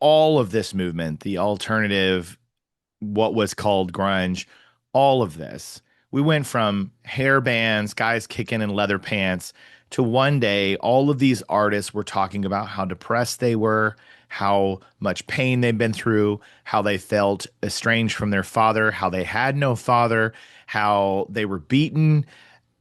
all of this movement, the alternative, what was called grunge, all of this. We went from hair bands, guys kicking in leather pants, to one day, all of these artists were talking about how depressed they were, how much pain they've been through, how they felt estranged from their father, how they had no father, how they were beaten.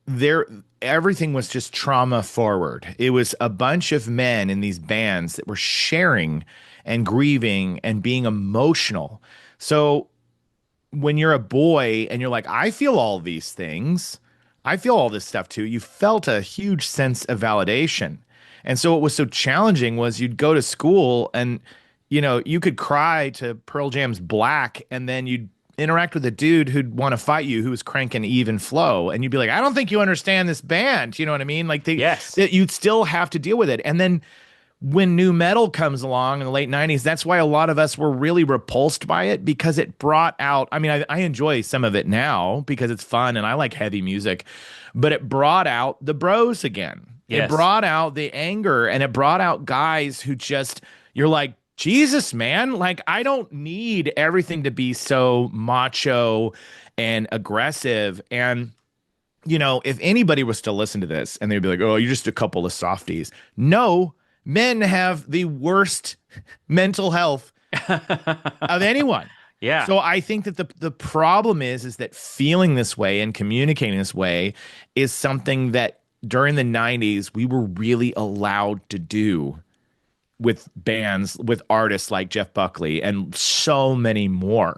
There, everything was just trauma forward. It was a bunch of men in these bands that were sharing and grieving and being emotional. So when you're a boy and you're like, I feel all these things, I feel all this stuff too, you felt a huge sense of validation. And so what was so challenging was you'd go to school and, you could cry to Pearl Jam's Black, and then you'd interact with a dude who'd want to fight you who was cranking even flow. And you'd be like, I don't think you understand this band. You know what I mean? Like Yes. you'd still have to deal with it. And then when new metal comes along in the late 90s, that's why a lot of us were really repulsed by it, because it brought out, I mean, I enjoy some of it now because it's fun and I like heavy music, but it brought out the bros again. It Yes. brought out the anger, and it brought out guys who just, you're like, Jesus, man, like I don't need everything to be so macho and aggressive. And if anybody was to listen to this and they'd be like, oh, you're just a couple of softies. No, men have the worst mental health of anyone. Yeah. So I think that the problem is that feeling this way and communicating this way is something that during the 90s we were really allowed to do with bands, with artists like Jeff Buckley and so many more.